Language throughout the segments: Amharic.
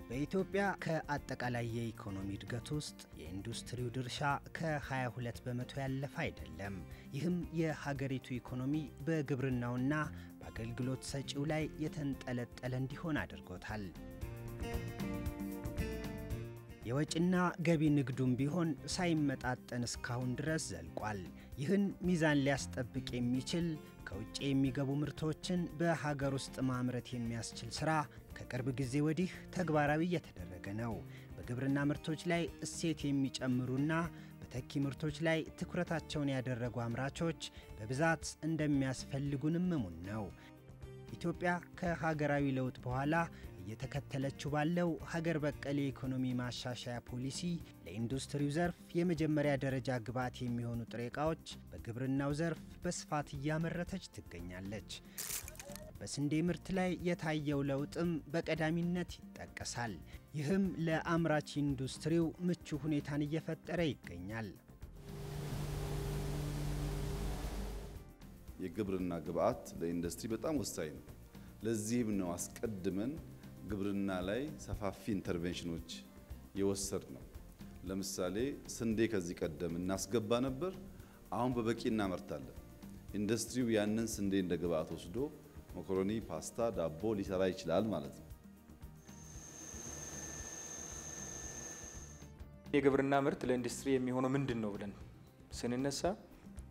በኢትዮጵያ ከአጠቃላይ የኢኮኖሚ እድገት ውስጥ የኢንዱስትሪው ድርሻ ከ22 በመቶ ያለፈ አይደለም። ይህም የሀገሪቱ ኢኮኖሚ በግብርናውና በአገልግሎት ሰጪው ላይ የተንጠለጠለ እንዲሆን አድርጎታል። የወጭና ገቢ ንግዱም ቢሆን ሳይመጣጠን እስካሁን ድረስ ዘልቋል። ይህን ሚዛን ሊያስጠብቅ የሚችል ከውጭ የሚገቡ ምርቶችን በሀገር ውስጥ ማምረት የሚያስችል ስራ ከቅርብ ጊዜ ወዲህ ተግባራዊ እየተደረገ ነው። በግብርና ምርቶች ላይ እሴት የሚጨምሩና በተኪ ምርቶች ላይ ትኩረታቸውን ያደረጉ አምራቾች በብዛት እንደሚያስፈልጉንም እሙን ነው። ኢትዮጵያ ከሀገራዊ ለውጥ በኋላ እየተከተለችው ባለው ሀገር በቀል የኢኮኖሚ ማሻሻያ ፖሊሲ ለኢንዱስትሪው ዘርፍ የመጀመሪያ ደረጃ ግብዓት የሚሆኑ ጥሬ ዕቃዎች በግብርናው ዘርፍ በስፋት እያመረተች ትገኛለች። በስንዴ ምርት ላይ የታየው ለውጥም በቀዳሚነት ይጠቀሳል። ይህም ለአምራች ኢንዱስትሪው ምቹ ሁኔታን እየፈጠረ ይገኛል። የግብርና ግብዓት ለኢንዱስትሪ በጣም ወሳኝ ነው። ለዚህም ነው አስቀድመን ግብርና ላይ ሰፋፊ ኢንተርቬንሽኖች የወሰድ ነው። ለምሳሌ ስንዴ ከዚህ ቀደም እናስገባ ነበር፣ አሁን በበቂ እናመርታለን። ኢንዱስትሪው ያንን ስንዴ እንደ ግብዓት ወስዶ መኮሮኒ፣ ፓስታ፣ ዳቦ ሊሰራ ይችላል ማለት ነው። የግብርና ምርት ለኢንዱስትሪ የሚሆነው ምንድነው ብለን ስንነሳ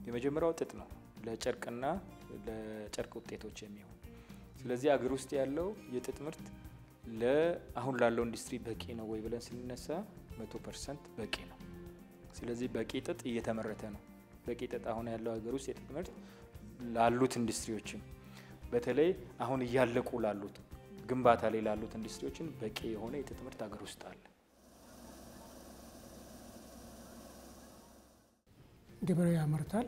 የመጀመሪያው ጥጥ ነው፣ ለጨርቅና ለጨርቅ ውጤቶች የሚሆን። ስለዚህ አገር ውስጥ ያለው የጥጥ ምርት ለአሁን ላለው ኢንዱስትሪ በቂ ነው ወይ ብለን ስንነሳ 100% በቂ ነው። ስለዚህ በቂ ጥጥ እየተመረተ ነው። በቂ ጥጥ አሁን ያለው አገር ውስጥ የጥጥ ምርት ላሉት ኢንዱስትሪዎችም በተለይ አሁን እያለቁ ላሉት ግንባታ ላይ ላሉት ኢንዱስትሪዎችን በቂ የሆነ የጥጥ ምርት አገር ውስጥ አለ። ገበሬው ያመርታል።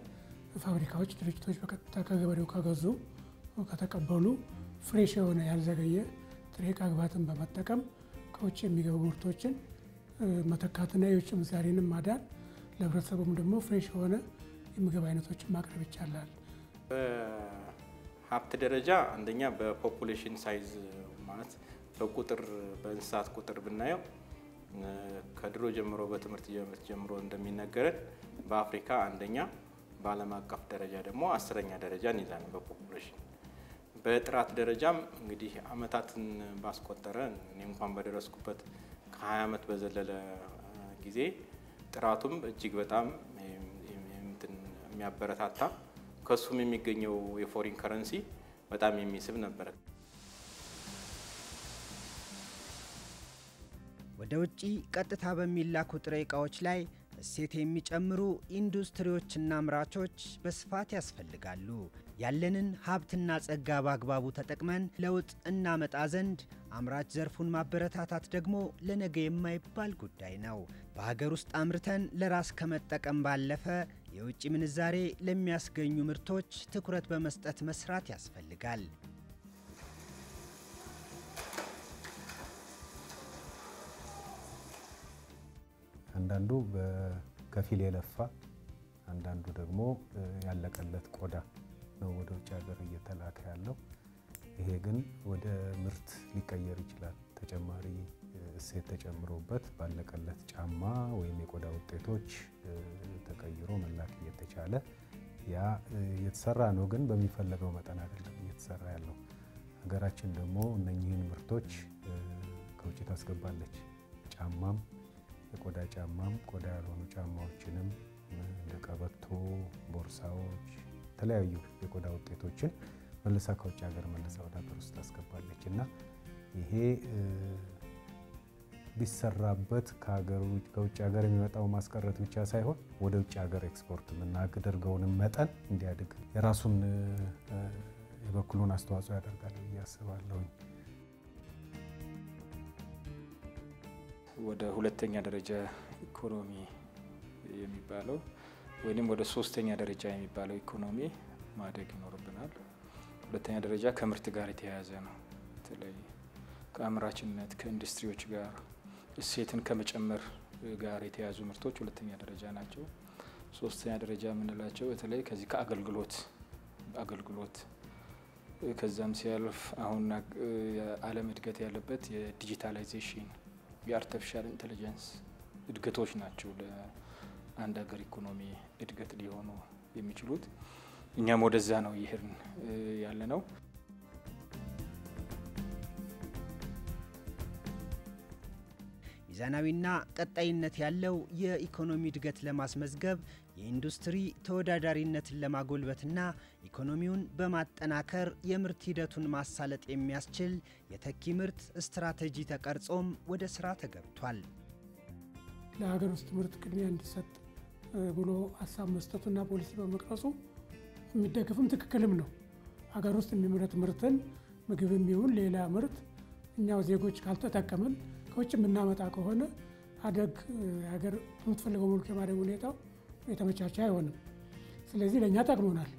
ፋብሪካዎች፣ ድርጅቶች በቀጥታ ከገበሬው ከገዙ ከተቀበሉ ፍሬሽ የሆነ ያልዘገየ ጥሬ ዕቃ ግብዓትን በመጠቀም ከውጭ የሚገቡ ምርቶችን መተካትና የውጭ ምንዛሬንም ማዳን ለህብረተሰቡም ደግሞ ፍሬሽ የሆነ የምግብ አይነቶችን ማቅረብ ይቻላል። በሀብት ደረጃ አንደኛ በፖፑሌሽን ሳይዝ ማለት በቁጥር በእንስሳት ቁጥር ብናየው ከድሮ ጀምሮ በትምህርት ጀምሮ እንደሚነገረን በአፍሪካ አንደኛ በዓለም አቀፍ ደረጃ ደግሞ 10ኛ ደረጃን ይዛል በፖፑሌሽን። በጥራት ደረጃም እንግዲህ አመታትን ባስቆጠረ እኔ እንኳን በደረስኩበት ከ20 አመት በዘለለ ጊዜ ጥራቱም እጅግ በጣም የሚያበረታታ ከሱም የሚገኘው የፎሪን ከረንሲ በጣም የሚስብ ነበር። ወደ ውጪ ቀጥታ በሚላኩ ጥሬ ዕቃዎች ላይ እሴት የሚጨምሩ ኢንዱስትሪዎችና አምራቾች በስፋት ያስፈልጋሉ። ያለንን ሀብትና ጸጋ በአግባቡ ተጠቅመን ለውጥ እናመጣ ዘንድ አምራች ዘርፉን ማበረታታት ደግሞ ለነገ የማይባል ጉዳይ ነው። በሀገር ውስጥ አምርተን ለራስ ከመጠቀም ባለፈ የውጭ ምንዛሬ ለሚያስገኙ ምርቶች ትኩረት በመስጠት መስራት ያስፈልጋል። አንዳንዱ በከፊል የለፋ አንዳንዱ ደግሞ ያለቀለት ቆዳ ነው ወደ ውጭ ሀገር እየተላከ ያለው። ይሄ ግን ወደ ምርት ሊቀየር ይችላል። ተጨማሪ እሴት ተጨምሮበት ባለቀለት ጫማ ወይም የቆዳ ውጤቶች ተቀይሮ መላክ እየተቻለ ያ የተሰራ ነው። ግን በሚፈለገው መጠን አይደለም እየተሰራ ያለው። ሀገራችን ደግሞ እነኚህን ምርቶች ከውጭ ታስገባለች። ጫማም የቆዳ ጫማም ቆዳ ያልሆኑ ጫማዎችንም እንደ ቀበቶ፣ ቦርሳዎች፣ የተለያዩ የቆዳ ውጤቶችን መልሳ ከውጭ ሀገር መልሳ ወደ ሀገር ውስጥ ታስገባለች እና ይሄ ቢሰራበት ከውጭ ሀገር የሚመጣው ማስቀረት ብቻ ሳይሆን ወደ ውጭ ሀገር ኤክስፖርት የምናደርገውን መጠን እንዲያድግ የራሱን የበኩሉን አስተዋጽኦ ያደርጋል ብዬ አስባለሁ። ወደ ሁለተኛ ደረጃ ኢኮኖሚ የሚባለው ወይንም ወደ ሶስተኛ ደረጃ የሚባለው ኢኮኖሚ ማደግ ይኖርብናል። ሁለተኛ ደረጃ ከምርት ጋር የተያያዘ ነው። በተለይ ከአምራችነት ከኢንዱስትሪዎች ጋር እሴትን ከመጨመር ጋር የተያያዙ ምርቶች ሁለተኛ ደረጃ ናቸው። ሶስተኛ ደረጃ የምንላቸው በተለይ ከዚህ ከአገልግሎት ከዛም ሲያልፍ አሁን የዓለም እድገት ያለበት የዲጂታላይዜሽን የአርቲፊሻል ኢንተለጀንስ እድገቶች ናቸው ለአንድ ሀገር ኢኮኖሚ እድገት ሊሆኑ የሚችሉት። እኛም ወደዛ ነው ይሄን ያለ ነው። ሚዛናዊና ቀጣይነት ያለው የኢኮኖሚ እድገት ለማስመዝገብ የኢንዱስትሪ ተወዳዳሪነትን ለማጎልበትና ኢኮኖሚውን በማጠናከር የምርት ሂደቱን ማሳለጥ የሚያስችል የተኪ ምርት ስትራቴጂ ተቀርጾም ወደ ስራ ተገብቷል። ለሀገር ውስጥ ምርት ቅድሚያ እንዲሰጥ ብሎ ሀሳብ መስጠቱና ፖሊሲ በመቅረጹ የሚደገፍም ትክክልም ነው። ሀገር ውስጥ የሚመረት ምርትን ምግብም ይሁን ሌላ ምርት እኛው ዜጎች ካልተጠቀምን ከውጭ የምናመጣ ከሆነ አደግ ሀገር የምትፈልገው መልኩ የማደግ ሁኔታው የተመቻቸ አይሆንም። ስለዚህ ለእኛ ጠቅሞናል።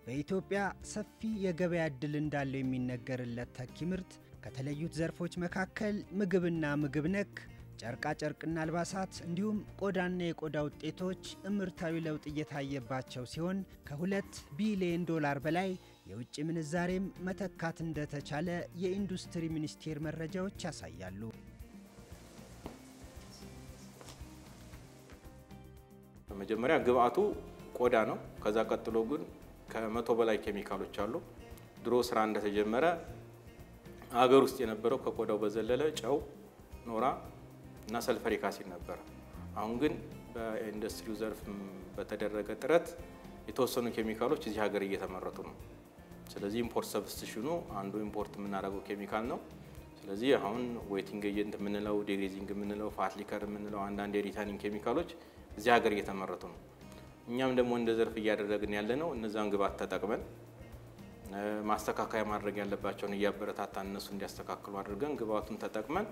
በኢትዮጵያ ሰፊ የገበያ ዕድል እንዳለው የሚነገርለት ተኪ ምርት ከተለዩት ዘርፎች መካከል ምግብና ምግብ ነክ፣ ጨርቃጨርቅና አልባሳት እንዲሁም ቆዳና የቆዳ ውጤቶች እምርታዊ ለውጥ እየታየባቸው ሲሆን ከ2 ቢሊዮን ዶላር በላይ የውጭ ምንዛሬም መተካት እንደተቻለ የኢንዱስትሪ ሚኒስቴር መረጃዎች ያሳያሉ። በመጀመሪያ ግብአቱ ቆዳ ነው። ከዛ ቀጥሎ ግን ከ100 በላይ ኬሚካሎች አሉ። ድሮ ስራ እንደተጀመረ አገር ውስጥ የነበረው ከቆዳው በዘለለ ጨው፣ ኖራ እና ሰልፈሪክ አሲድ ነበር። አሁን ግን በኢንዱስትሪው ዘርፍ በተደረገ ጥረት የተወሰኑ ኬሚካሎች እዚህ ሀገር እየተመረቱ ነው። ስለዚህ ኢምፖርት ሰብስቲሽኑ አንዱ ኢምፖርት የምናደርገው ኬሚካል ነው። ስለዚህ አሁን ዌቲንግ ኤጀንት የምንለው፣ ዴግሬዚንግ የምንለው፣ ፋትሊከር የምንለው አንዳንድ የሪታኒንግ ኬሚካሎች እዚህ ሀገር እየተመረቱ ነው። እኛም ደግሞ እንደ ዘርፍ እያደረግን ያለ ነው እነዛን ግብአት ተጠቅመን ማስተካከያ ማድረግ ያለባቸውን እያበረታታን እነሱ እንዲያስተካክሉ አድርገን ግብአቱን ተጠቅመን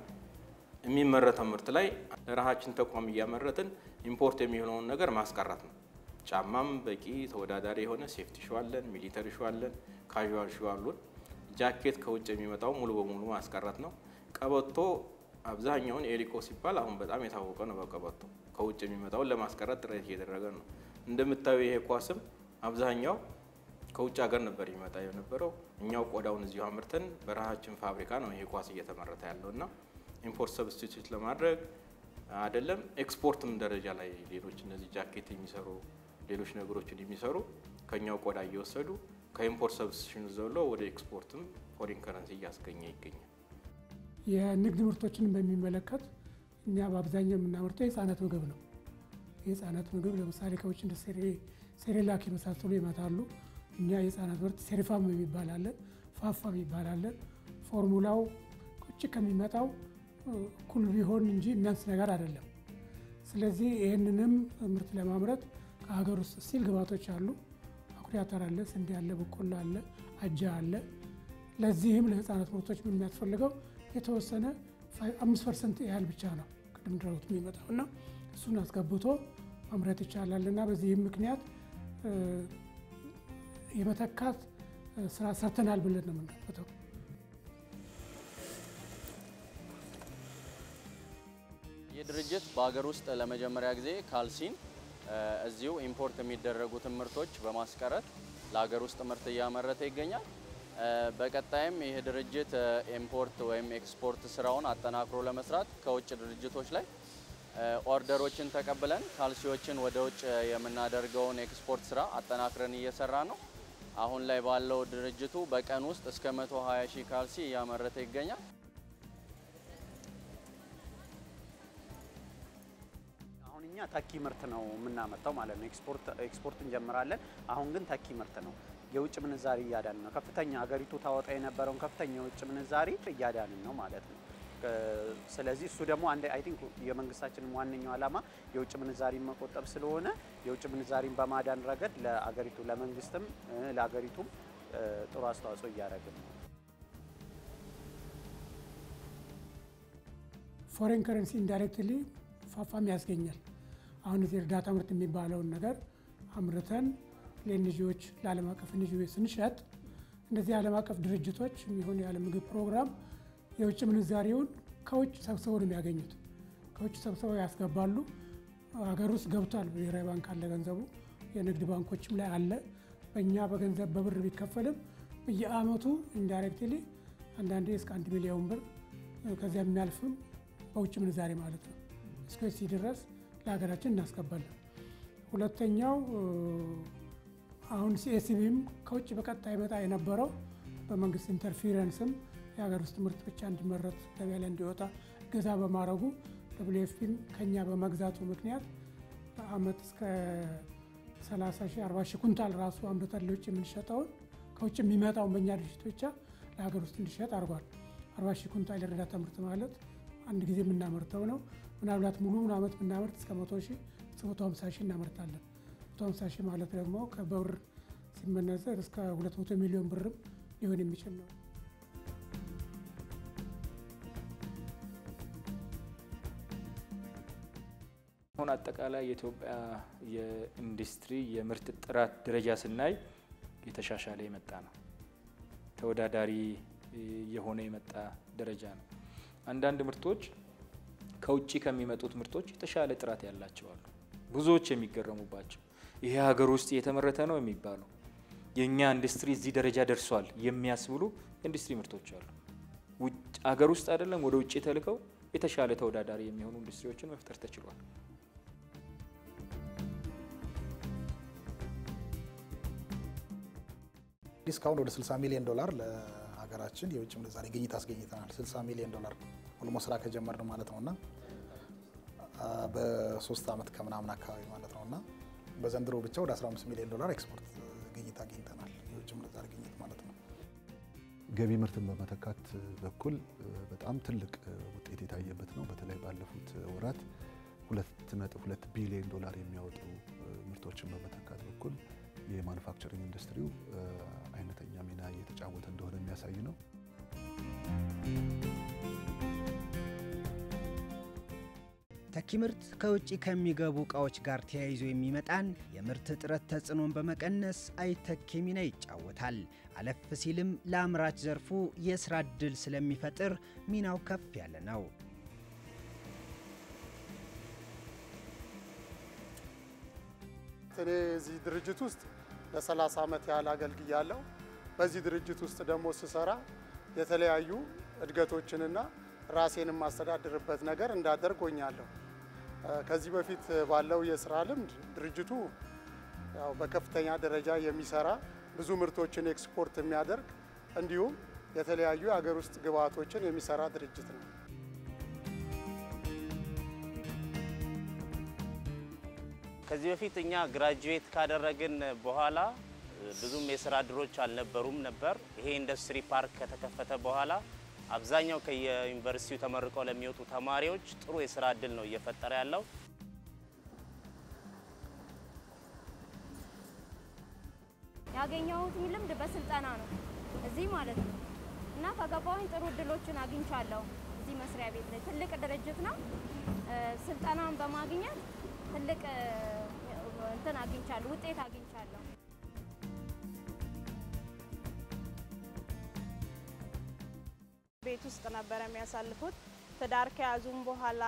የሚመረተው ምርት ላይ ራሳችን ተቋም እያመረትን ኢምፖርት የሚሆነውን ነገር ማስቀረት ነው። ጫማም በቂ ተወዳዳሪ የሆነ ሴፍቲ ሹ አለን፣ ሚሊተሪ ሹ አለን፣ ካዥዋል ሹ አሉን። ጃኬት ከውጭ የሚመጣው ሙሉ በሙሉ ማስቀረት ነው። ቀበቶ አብዛኛውን ኤሊኮ ሲባል አሁን በጣም የታወቀ ነው። በቀበቶ ከውጭ የሚመጣውን ለማስቀረት ጥረት እየተደረገ ነው። እንደምታዩ ይሄ ኳስም አብዛኛው ከውጭ ሀገር ነበር ይመጣ የነበረው። እኛው ቆዳውን እዚሁ አምርተን በራሳችን ፋብሪካ ነው ይሄ ኳስ እየተመረተ ያለውና ኢምፖርት ሰብስቲቲዩት ለማድረግ አይደለም ኤክስፖርትም ደረጃ ላይ ሌሎች እነዚህ ጃኬት የሚሰሩ ሌሎች ነገሮችን የሚሰሩ ከኛው ቆዳ እየወሰዱ ከኢምፖርት ሰብስቲቲዩሽን ዘሎ ወደ ኤክስፖርትም ፎሪን ከረንሲ እያስገኘ ይገኛል። የንግድ ምርቶችን በሚመለከት እኛ በአብዛኛው የምናመርተው የህፃናት ምግብ ነው። የህፃናት ምግብ ለምሳሌ ከውጭ እንደ ሴሬላክ የመሳሰሉ ይመጣሉ። እኛ የህፃናት ምርት ሴሪፋም የሚባል አለ፣ ፋፋም የሚባል አለ። ፎርሙላው ቁጭ ከሚመጣው እኩል ቢሆን እንጂ የሚያንስ ነገር አይደለም። ስለዚህ ይህንንም ምርት ለማምረት ከሀገር ውስጥ ስቲል ግብአቶች አሉ። አኩሪ አተር አለ፣ ስንዴ አለ፣ በቆሎ አለ፣ አጃ አለ። ለዚህም ለህፃናት ምርቶች የሚያስፈልገው የተወሰነ 5% ያህል ብቻ ነው ቅድም ድረውት የሚመጣው እና እሱን አስገብቶ ማምረት ይቻላል እና በዚህም ምክንያት የመተካት ስራ ሰርተናል ብለን ነው የምንገምተው። ይህ ድርጅት በሀገር ውስጥ ለመጀመሪያ ጊዜ ካልሲን እዚሁ ኢምፖርት የሚደረጉትን ምርቶች በማስቀረት ለሀገር ውስጥ ምርት እያመረተ ይገኛል። በቀጣይም ይህ ድርጅት ኢምፖርት ወይም ኤክስፖርት ስራውን አጠናክሮ ለመስራት ከውጭ ድርጅቶች ላይ ኦርደሮችን ተቀብለን ካልሲዎችን ወደ ውጭ የምናደርገውን ኤክስፖርት ስራ አጠናክረን እየሰራ ነው። አሁን ላይ ባለው ድርጅቱ በቀን ውስጥ እስከ 120 ሺህ ካልሲ እያመረተ ይገኛል። አሁን እኛ ተኪ ምርት ነው የምናመጣው ማለት ነው። ኤክስፖርት እንጀምራለን። አሁን ግን ተኪ ምርት ነው። የውጭ ምንዛሪ እያዳንን ነው። ከፍተኛ ሀገሪቱ ታወጣ የነበረውን ከፍተኛ የውጭ ምንዛሪ እያዳንን ነው ማለት ነው። ስለዚህ እሱ ደግሞ አንድ አይ ቲንክ የመንግስታችን ዋነኛው ዓላማ የውጭ ምንዛሪ መቆጠብ ስለሆነ የውጭ ምንዛሪን በማዳን ረገድ ለአገሪቱ ለመንግስትም ለአገሪቱም ጥሩ አስተዋጽኦ እያደረገ ነው። ፎሬን ከረንሲ ኢንዳይሬክትሊ ፋፋም ያስገኛል። አሁን እዚህ እርዳታ ምርት የሚባለውን ነገር አምርተን ለኤንጂኦዎች ለዓለም አቀፍ ኤንጂኦዎች ስንሸጥ እንደዚህ ዓለም አቀፍ ድርጅቶች የሚሆን የዓለም ምግብ ፕሮግራም የውጭ ምንዛሪውን ከውጭ ሰብስበው ነው የሚያገኙት። ከውጭ ሰብስበው ያስገባሉ። ሀገር ውስጥ ገብቷል። ብሔራዊ ባንክ አለ ገንዘቡ፣ የንግድ ባንኮችም ላይ አለ። በእኛ በገንዘብ በብር ቢከፈልም በየአመቱ ኢንዳይሬክትሊ አንዳንዴ እስከ 1 ሚሊዮን ብር ከዚያ የሚያልፍም በውጭ ምንዛሬ ማለት ነው እስከዚህ ድረስ ለሀገራችን እናስገባለን። ሁለተኛው አሁን ሲኤስቢም ከውጭ በቀጥታ ይመጣ የነበረው በመንግስት ኢንተርፌረንስም የሀገር ውስጥ ምርት ብቻ እንዲመረት ገበያ ላይ እንዲወጣ ገዛ በማድረጉ WFPም ከኛ በመግዛቱ ምክንያት በአመት እስከ 30 ሺህ 40 ሺህ ኩንታል ራሱ አምርተን ለውጭ የምንሸጠውን ከውጭ የሚመጣውን በእኛ ድርጅት ብቻ ለሀገር ውስጥ እንዲሸጥ አድርጓል። 40 ሺህ ኩንታል የእርዳታ ምርት ማለት አንድ ጊዜ የምናመርተው ነው። ምናልባት ሙሉውን አመት ብናመርት እስከ 100 ሺህ እስከ 150 ሺህ እናመርታለን። 150 ሺህ ማለት ደግሞ ከብር ሲመነዘር እስከ 200 ሚሊዮን ብርም ሊሆን የሚችል ነው። አሁን አጠቃላይ የኢትዮጵያ የኢንዱስትሪ የምርት ጥራት ደረጃ ስናይ የተሻሻለ የመጣ ነው። ተወዳዳሪ የሆነ የመጣ ደረጃ ነው። አንዳንድ ምርቶች ከውጪ ከሚመጡት ምርቶች የተሻለ ጥራት ያላቸው አሉ። ብዙዎች የሚገረሙባቸው ይሄ ሀገር ውስጥ የተመረተ ነው የሚባለው የኛ ኢንዱስትሪ እዚህ ደረጃ ደርሷል የሚያስብሉ ኢንዱስትሪ ምርቶች አሉ። ሀገር ውስጥ አይደለም ወደ ውጪ ተልከው የተሻለ ተወዳዳሪ የሚሆኑ ኢንዱስትሪዎችን መፍጠር ተችሏል። ዲስካውንት ወደ 60 ሚሊዮን ዶላር ለሀገራችን የውጭ ምንዛሬ ግኝት አስገኝተናል። 60 ሚሊዮን ዶላር ኦልሞስት ስራ ከጀመርን ማለት ነውና በ3 አመት ከምናምን አካባቢ ማለት ነውና በዘንድሮ ብቻ ወደ 15 ሚሊዮን ዶላር ኤክስፖርት ግኝት አግኝተናል። የውጭ ምንዛሬ ግኝት ማለት ነው። ገቢ ምርትን በመተካት በኩል በጣም ትልቅ ውጤት የታየበት ነው። በተለይ ባለፉት ወራት 2.2 ቢሊዮን ዶላር የሚያወጡ ምርቶችን በመተካት በኩል የማኑፋክቸሪንግ ኢንዱስትሪው አይነተኛ ሚና እየተጫወተ እንደሆነ የሚያሳይ ነው። ተኪ ምርት ከውጭ ከሚገቡ እቃዎች ጋር ተያይዞ የሚመጣን የምርት እጥረት ተጽዕኖን በመቀነስ አይተኬ ሚና ይጫወታል። አለፍ ሲልም ለአምራች ዘርፉ የስራ ዕድል ስለሚፈጥር ሚናው ከፍ ያለ ነው። እኔ እዚህ ድርጅት ውስጥ ለ30 ዓመት ያህል አገልግያለሁ። በዚህ ድርጅት ውስጥ ደግሞ ስሰራ የተለያዩ እድገቶችንና ራሴን የማስተዳድርበት ነገር እንዳደርግ ሆኛለሁ። ከዚህ በፊት ባለው የስራ ልምድ ድርጅቱ ያው በከፍተኛ ደረጃ የሚሰራ ብዙ ምርቶችን ኤክስፖርት የሚያደርግ እንዲሁም የተለያዩ የሀገር ውስጥ ግብአቶችን የሚሰራ ድርጅት ነው። ከዚህ በፊት እኛ ግራጁዌት ካደረግን በኋላ ብዙም የስራ እድሎች አልነበሩም ነበር። ይሄ ኢንዱስትሪ ፓርክ ከተከፈተ በኋላ አብዛኛው ከዩኒቨርሲቲው ተመርቀው ለሚወጡ ተማሪዎች ጥሩ የስራ እድል ነው እየፈጠረ ያለው። ያገኘሁት ልምድ በስልጠና ነው እዚህ ማለት ነው እና ከገባሁኝ ጥሩ እድሎችን አግኝቻለሁ። እዚህ መስሪያ ቤት ላይ ትልቅ ድርጅት ነው። ስልጠናን በማግኘት ትልቅ እንትን አግኝቻለሁ፣ ውጤት አግኝቻለሁ። ቤት ውስጥ ነበር የሚያሳልፉት። ትዳር ከያዙም በኋላ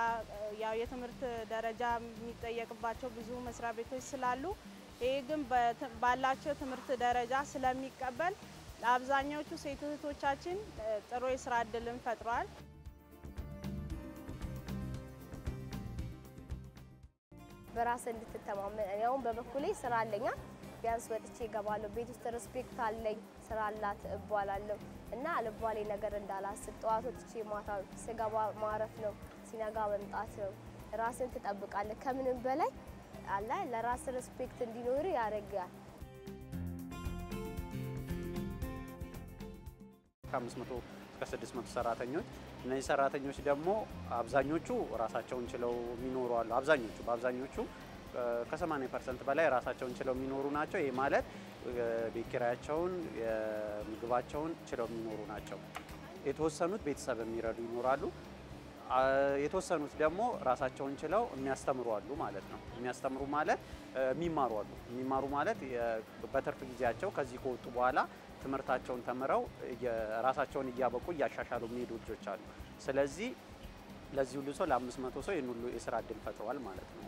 ያው የትምህርት ደረጃ የሚጠየቅባቸው ብዙ መስሪያ ቤቶች ስላሉ ይሄ ግን ባላቸው ትምህርት ደረጃ ስለሚቀበል ለአብዛኛዎቹ ሴት እህቶቻችን ጥሩ የስራ እድልን ፈጥሯል። በራስ እንድትተማመን ያው በበኩሌ ስራ አለኛ ቢያንስ ወጥቼ እገባለሁ። ቤት ውስጥ ሪስፔክት አለኝ፣ ስራ አላት እባላለሁ እና አልባሌ ነገር እንዳላስብ ጠዋት ወጥቼ ማታ ስገባ ማረፍ ነው፣ ሲነጋ መምጣት ነው። ራስን ትጠብቃለህ። ከምንም በላይ አለ ለራስ ሪስፔክት እንዲኖር ያደርጋል። ከ500 እስከ 600 ሰራተኞች። እነዚህ ሰራተኞች ደግሞ አብዛኞቹ ራሳቸውን ችለው የሚኖሩ አሉ። በአብዛኞቹ ከ80% በላይ ራሳቸውን ችለው የሚኖሩ ናቸው። ይህ ማለት ቤት ኪራያቸውን ምግባቸውን ችለው የሚኖሩ ናቸው። የተወሰኑት ቤተሰብ የሚረዱ ይኖራሉ። የተወሰኑት ደግሞ ራሳቸውን ችለው የሚያስተምሩ አሉ ማለት ነው። የሚያስተምሩ ማለት የሚማሩ ማለት በትርፍ ጊዜያቸው ከዚህ ከወጡ በኋላ ትምህርታቸውን ተምረው ራሳቸውን እያበቁ እያሻሻሉ የሚሄዱ ልጆች አሉ። ስለዚህ ለዚህ ሁሉ ሰው ለ500 ሰው ይህን ሁሉ የስራ እድል ፈጥረዋል ማለት ነው።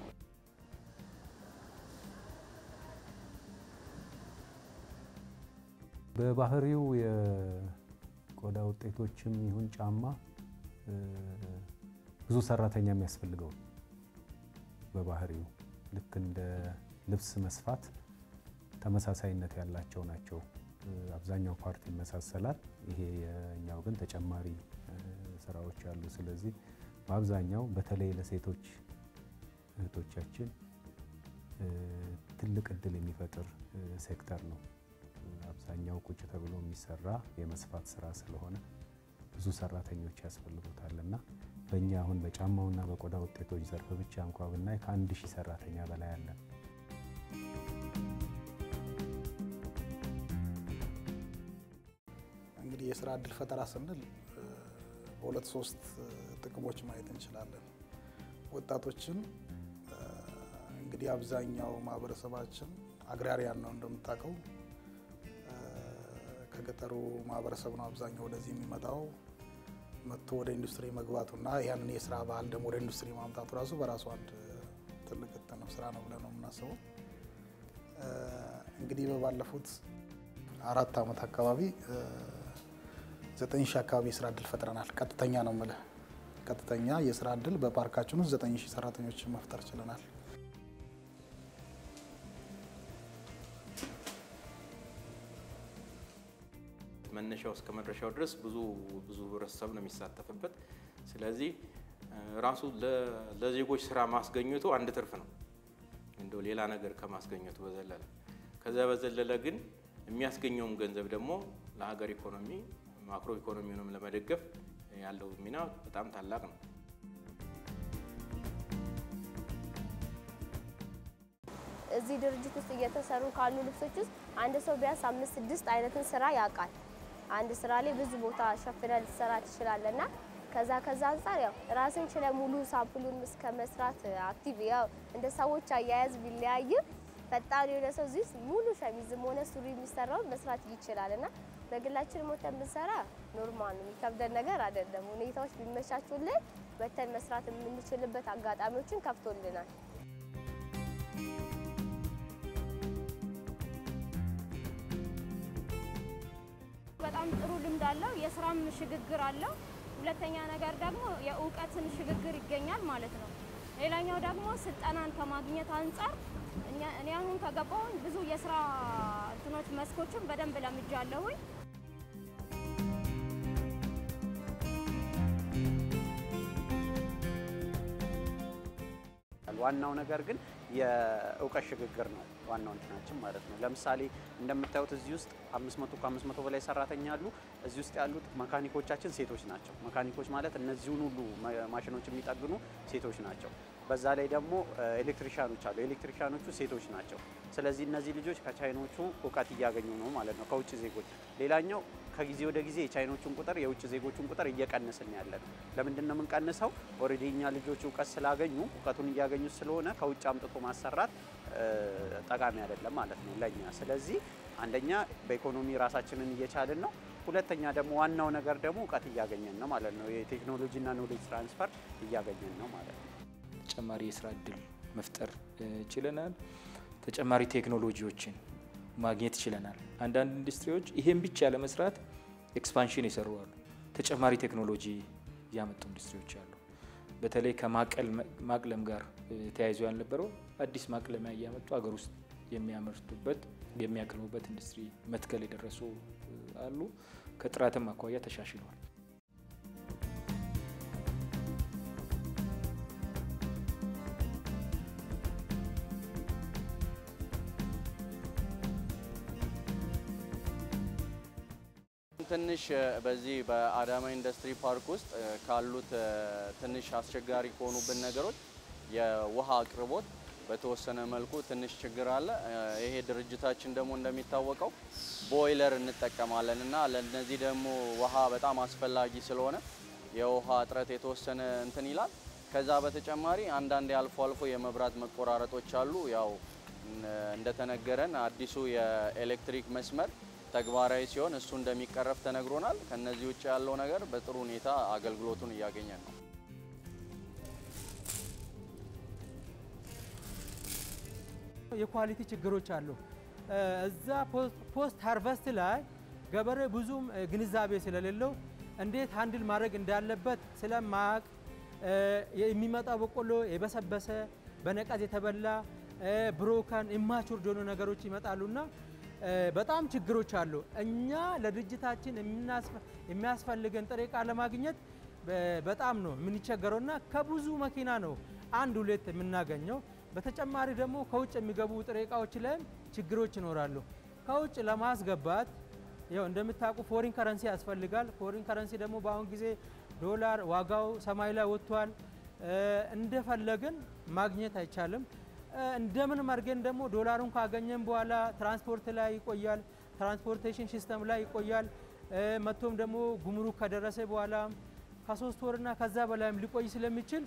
በባህሪው የቆዳ ውጤቶችም ይሁን ጫማ ብዙ ሰራተኛ የሚያስፈልገው በባህሪው ልክ እንደ ልብስ መስፋት ተመሳሳይነት ያላቸው ናቸው። አብዛኛው ፓርት ይመሳሰላል። ይሄ የኛው ግን ተጨማሪ ስራዎች አሉ። ስለዚህ በአብዛኛው በተለይ ለሴቶች እህቶቻችን ትልቅ እድል የሚፈጥር ሴክተር ነው። አብዛኛው ቁጭ ተብሎ የሚሰራ የመስፋት ስራ ስለሆነ ብዙ ሰራተኞች ያስፈልጉታልና በእኛ አሁን በጫማውና በቆዳ ውጤቶች ዘርፍ ብቻ እንኳን ብናይ ከ1000 ሰራተኛ በላይ አለ። እንግዲህ የስራ እድል ፈጠራ ስንል በሁለት ሶስት ጥቅሞች ማየት እንችላለን። ወጣቶችን እንግዲህ አብዛኛው ማህበረሰባችን አግራሪያን ነው እንደምታውቀው። ከገጠሩ ማህበረሰብ ነው አብዛኛው ወደዚህ የሚመጣው። መጥቶ ወደ ኢንዱስትሪ መግባቱና ያንን የስራ ባህል ደግሞ ወደ ኢንዱስትሪ ማምጣቱ ራሱ በራሱ አንድ ትልቅ ስራ ነው ብለን ነው የምናስበው። እንግዲህ በባለፉት 4 ዓመት አካባቢ 9000 አካባቢ የስራ እድል ፈጥረናል። ቀጥተኛ ነው የምልህ፣ ቀጥተኛ የስራ እድል በፓርካችን ውስጥ 9000 ሰራተኞች መፍጠር ችለናል። መነሻው እስከ መድረሻው ድረስ ብዙ ህብረተሰብ ነው የሚሳተፍበት። ስለዚህ ራሱ ለዜጎች ስራ ማስገኘቱ አንድ ትርፍ ነው እንደው ሌላ ነገር ከማስገኘቱ በዘለለ። ከዛ በዘለለ ግን የሚያስገኘውም ገንዘብ ደግሞ ለሀገር ኢኮኖሚ ማክሮ ኢኮኖሚውንም ለመደገፍ ያለው ሚና በጣም ታላቅ ነው። እዚህ ድርጅት ውስጥ እየተሰሩ ካሉ ልብሶች ውስጥ አንድ ሰው ቢያንስ 5-6 አይነትን ስራ ያውቃል። አንድ ስራ ላይ ብዙ ቦታ ሸፍነህ ልትሰራ ትችላለና ከዛ አንፃር ያው ራስን ችለ ሙሉ ሳምፕሉን እስከ መስራት አክቲቭ ያው እንደ ሰዎች አያያዝ ቢለያይም ፈጣን የሆነ ሰው እዚህ ሙሉ ሸሚዝም ሆነ ሱሪ የሚሰራው መስራት ይችላልና በግላችን ሞተን ብንሰራ ኖርማል ነው፣ የሚከብደን ነገር አይደለም። ሁኔታዎች ቢመቻቹልን ወተን መስራት የምንችልበት አጋጣሚዎችን ከፍቶልናል። በጣም ጥሩ ልምድ አለው፣ የስራም ሽግግር አለው። ሁለተኛ ነገር ደግሞ የእውቀትን ሽግግር ይገኛል ማለት ነው። ሌላኛው ደግሞ ስልጠናን ከማግኘት አንፃር እኔ አሁን ከገባሁ ብዙ የስራ እንትኖች መስኮችን በደንብ ለምጃለሁኝ። ዋናው ነገር ግን የእውቀት ሽግግር ነው ዋናው እንትናችን ማለት ነው። ለምሳሌ እንደምታዩት እዚህ ውስጥ 500 በላይ ሰራተኛ አሉ። እዚህ ውስጥ ያሉት መካኒኮቻችን ሴቶች ናቸው። መካኒኮች ማለት እነዚህን ሁሉ ማሽኖች የሚጠግኑ ሴቶች ናቸው። በዛ ላይ ደግሞ ኤሌክትሪሻኖች አሉ። ኤሌክትሪሻኖቹ ሴቶች ናቸው። ስለዚህ እነዚህ ልጆች ከቻይኖቹ እውቀት እያገኙ ነው ማለት ነው፣ ከውጭ ዜጎች። ሌላኛው ከጊዜ ወደ ጊዜ የቻይኖቹን ቁጥር የውጭ ዜጎቹን ቁጥር እየቀነስን ያለን። ለምንድን ነው የምንቀንሰው? ኦልሬዲ እኛ ልጆች እውቀት ስላገኙ እውቀቱን እያገኙ ስለሆነ ከውጭ አምጥቶ ማሰራት ጠቃሚ አይደለም ማለት ነው ለኛ። ስለዚህ አንደኛ በኢኮኖሚ ራሳችንን እየቻልን ነው። ሁለተኛ ደግሞ ዋናው ነገር ደግሞ እውቀት እያገኘን ነው ማለት ነው። የቴክኖሎጂና ኖሌጅ ትራንስፈር እያገኘን ነው ማለት ነው። ተጨማሪ የስራ እድል መፍጠር ችለናል። ተጨማሪ ቴክኖሎጂዎችን ማግኘት ችለናል። አንዳንድ ኢንዱስትሪዎች ይሄን ብቻ ለመስራት ኤክስፓንሽን ይሰሩ አሉ። ተጨማሪ ቴክኖሎጂ ያመጡ ኢንዱስትሪዎች አሉ። በተለይ ከማቅለም ጋር ተያይዞ ያልነበረው አዲስ ማቅለሚያ እያመጡ ሀገር ውስጥ የሚያመርቱበት የሚያቀርቡበት ኢንዱስትሪ መትከል የደረሱ አሉ። ከጥራትም አኳያ ተሻሽሏል። ትንሽ በዚህ በአዳማ ኢንዱስትሪ ፓርክ ውስጥ ካሉት ትንሽ አስቸጋሪ ከሆኑብን ነገሮች የውሃ አቅርቦት በተወሰነ መልኩ ትንሽ ችግር አለ። ይሄ ድርጅታችን ደግሞ እንደሚታወቀው ቦይለር እንጠቀማለን እና ለነዚህ ደግሞ ውሃ በጣም አስፈላጊ ስለሆነ የውሃ እጥረት የተወሰነ እንትን ይላል። ከዛ በተጨማሪ አንዳንድ አልፎ አልፎ የመብራት መቆራረጦች አሉ። ያው እንደተነገረን አዲሱ የኤሌክትሪክ መስመር ተግባራዊ ሲሆን እሱ እንደሚቀረፍ ተነግሮናል። ከነዚህ ውጭ ያለው ነገር በጥሩ ሁኔታ አገልግሎቱን እያገኘን ነው። የኳሊቲ ችግሮች አሉ። እዛ ፖስት ሃርቨስት ላይ ገበሬ ብዙም ግንዛቤ ስለሌለው እንዴት ሃንድል ማድረግ እንዳለበት ስለማያውቅ የሚመጣው በቆሎ የበሰበሰ በነቀዝ የተበላ ብሮከን ኢማቹር የሆኑ ነገሮች ይመጣሉና በጣም ችግሮች አሉ። እኛ ለድርጅታችን የሚያስፈልገን ጥሬ ዕቃ ለማግኘት በጣም ነው የምንቸገረውና ከብዙ መኪና ነው አንድ ሁለት የምናገኘው። በተጨማሪ ደግሞ ከውጭ የሚገቡ ጥሬ ዕቃዎች ላይ ችግሮች ይኖራሉ። ከውጭ ለማስገባት ያው እንደምታውቁ ፎሪን ከረንሲ ያስፈልጋል። ፎሪን ከረንሲ ደግሞ በአሁን ጊዜ ዶላር ዋጋው ሰማይ ላይ ወጥቷል። እንደፈለግን ማግኘት አይቻልም። እንደምን አድርገን ደግሞ ዶላሩን ካገኘን በኋላ ትራንስፖርት ላይ ይቆያል፣ ትራንስፖርቴሽን ሲስተም ላይ ይቆያል። መቶም ደግሞ ጉምሩክ ከደረሰ በኋላ ከ3 ወርና ከዛ በላይም ሊቆይ ስለሚችል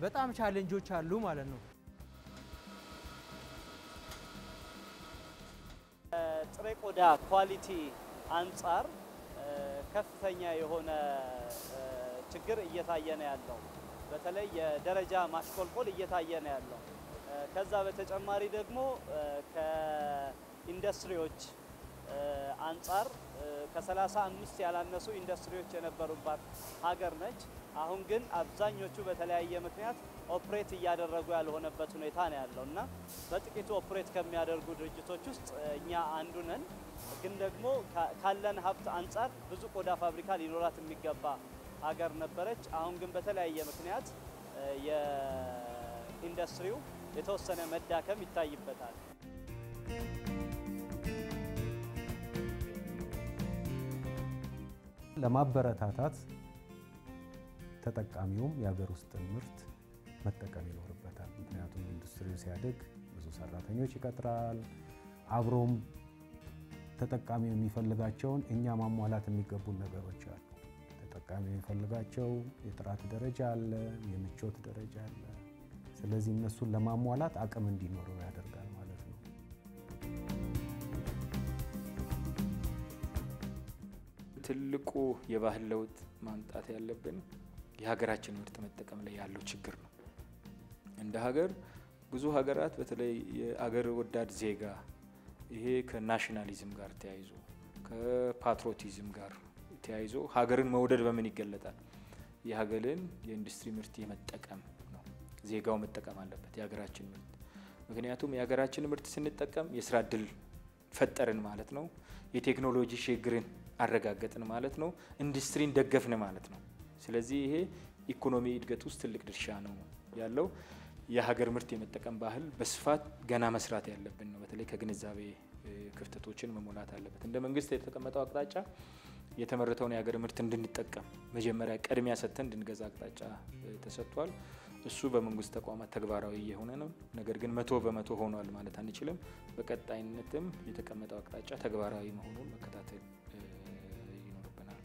በጣም ቻሌንጆች አሉ ማለት ነው። ጥሬ ቆዳ ኳሊቲ አንጻር ከፍተኛ የሆነ ችግር እየታየ ነው ያለው። በተለይ የደረጃ ማሽቆልቆል እየታየ ነው ያለው። ከዛ በተጨማሪ ደግሞ ከኢንዱስትሪዎች አንጻር ከ35 ያላነሱ ኢንዱስትሪዎች የነበሩባት ሀገር ነች። አሁን ግን አብዛኞቹ በተለያየ ምክንያት ኦፕሬት እያደረጉ ያልሆነበት ሁኔታ ነው ያለው እና በጥቂቱ ኦፕሬት ከሚያደርጉ ድርጅቶች ውስጥ እኛ አንዱ ነን። ግን ደግሞ ካለን ሀብት አንጻር ብዙ ቆዳ ፋብሪካ ሊኖራት የሚገባ ሀገር ነበረች። አሁን ግን በተለያየ ምክንያት የኢንዱስትሪው የተወሰነ መዳከም ይታይበታል። ለማበረታታት ተጠቃሚውም የሀገር ውስጥ ምርት መጠቀም ይኖርበታል። ምክንያቱም ኢንዱስትሪው ሲያድግ ብዙ ሰራተኞች ይቀጥራል። አብሮም ተጠቃሚው የሚፈልጋቸውን እኛ ማሟላት የሚገቡን ነገሮች አሉ። ተጠቃሚው የሚፈልጋቸው የጥራት ደረጃ አለ፣ የምቾት ደረጃ አለ። ስለዚህ እነሱን ለማሟላት አቅም እንዲኖረው ያደርጋል ማለት ነው። ትልቁ የባህል ለውጥ ማምጣት ያለብን የሀገራችን ምርት መጠቀም ላይ ያለው ችግር ነው። እንደ ሀገር ብዙ ሀገራት በተለይ የአገር ወዳድ ዜጋ ይሄ ከናሽናሊዝም ጋር ተያይዞ ከፓትሪዮቲዝም ጋር ተያይዞ ሀገርን መውደድ በምን ይገለጣል? የሀገርን የኢንዱስትሪ ምርት የመጠቀም ነው። ዜጋው መጠቀም አለበት የሀገራችን ምርት። ምክንያቱም የሀገራችን ምርት ስንጠቀም የስራ እድል ፈጠርን ማለት ነው። የቴክኖሎጂ ሽግግርን አረጋገጥን ማለት ነው። ኢንዱስትሪን ደገፍን ማለት ነው። ስለዚህ ይሄ ኢኮኖሚ እድገት ውስጥ ትልቅ ድርሻ ነው ያለው። የሀገር ምርት የመጠቀም ባህል በስፋት ገና መስራት ያለብን ነው። በተለይ ከግንዛቤ ክፍተቶችን መሞላት አለበት። እንደ መንግስት የተቀመጠው አቅጣጫ የተመረተውን የሀገር ምርት እንድንጠቀም መጀመሪያ ቅድሚያ ሰጥተን እንድንገዛ አቅጣጫ ተሰጥቷል። እሱ በመንግስት ተቋማት ተግባራዊ የሆነ ነው። ነገር ግን 100% ሆኗል ማለት አንችልም። በቀጣይነትም የተቀመጠው አቅጣጫ ተግባራዊ መሆኑን መከታተል ይኖርብናል።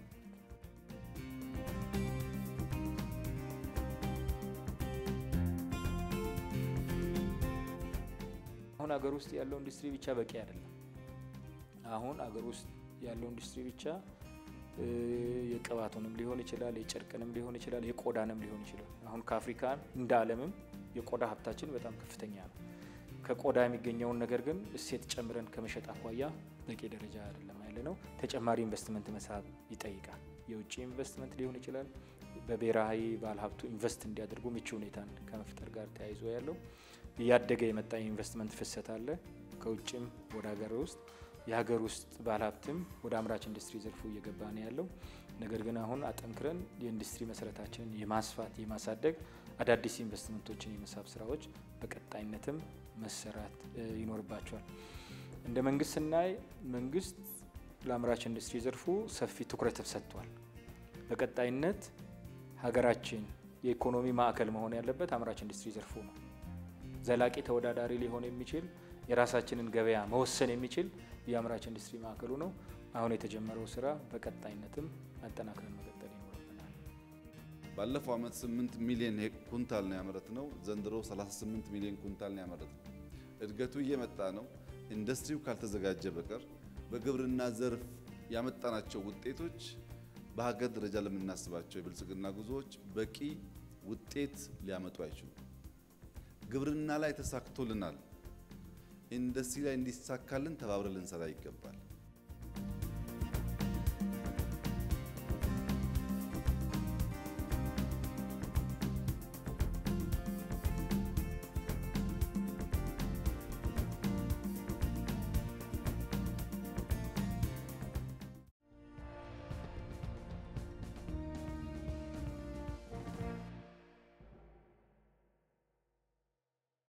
አሁን ሀገር ውስጥ ያለው ኢንዱስትሪ ብቻ በቂ አይደለም። አሁን ሀገር ውስጥ ያለው ኢንዱስትሪ ብቻ የቅባቱንም ሊሆን ይችላል፣ የጨርቅንም ሊሆን ይችላል፣ የቆዳንም ሊሆን ይችላል። አሁን ከአፍሪካ እንደ ዓለምም የቆዳ ሀብታችን በጣም ከፍተኛ ነው። ከቆዳ የሚገኘውን ነገር ግን እሴት ጨምረን ከመሸጥ አኳያ በቂ ደረጃ አይደለም ያለ ነው። ተጨማሪ ኢንቨስትመንት መሳብ ይጠይቃል። የውጭ ኢንቨስትመንት ሊሆን ይችላል። በብሔራዊ ባለሀብቱ ኢንቨስት እንዲያደርጉ ምቹ ሁኔታን ከመፍጠር ጋር ተያይዞ ያለው እያደገ የመጣ ኢንቨስትመንት ፍሰት አለ። ከውጭም ወደ ሀገር ውስጥ የሀገር ውስጥ ባለሀብትም ወደ አምራች ኢንዱስትሪ ዘርፉ እየገባ ነው ያለው። ነገር ግን አሁን አጠንክረን የኢንዱስትሪ መሰረታችንን የማስፋት የማሳደግ አዳዲስ ኢንቨስትመንቶችን የመሳብ ስራዎች በቀጣይነትም መሰራት ይኖርባቸዋል። እንደ መንግስት ስናይ መንግስት ለአምራች ኢንዱስትሪ ዘርፉ ሰፊ ትኩረት ተሰጥቷል። በቀጣይነት ሀገራችን የኢኮኖሚ ማዕከል መሆን ያለበት አምራች ኢንዱስትሪ ዘርፉ ነው። ዘላቂ ተወዳዳሪ ሊሆን የሚችል የራሳችንን ገበያ መወሰን የሚችል የአምራች ኢንዱስትሪ ማዕከሉ ነው። አሁን የተጀመረው ስራ በቀጣይነትም አጠናክረን መቀጠል ይኖርብናል። ባለፈው ዓመት 8 ሚሊዮን ኩንታል ነው ያመረትነው። ዘንድሮ 38 ሚሊዮን ኩንታል ነው ያመረትነው። እድገቱ እየመጣ ነው። ኢንዱስትሪው ካልተዘጋጀ በቀር በግብርና ዘርፍ ያመጣናቸው ውጤቶች በሀገር ደረጃ ለምናስባቸው የብልጽግና ጉዞዎች በቂ ውጤት ሊያመጡ አይችሉም። ግብርና ላይ ተሳክቶልናል። ኢንዱስትሪ ላይ እንዲሳካልን ተባብረን ልንሰራ ይገባል።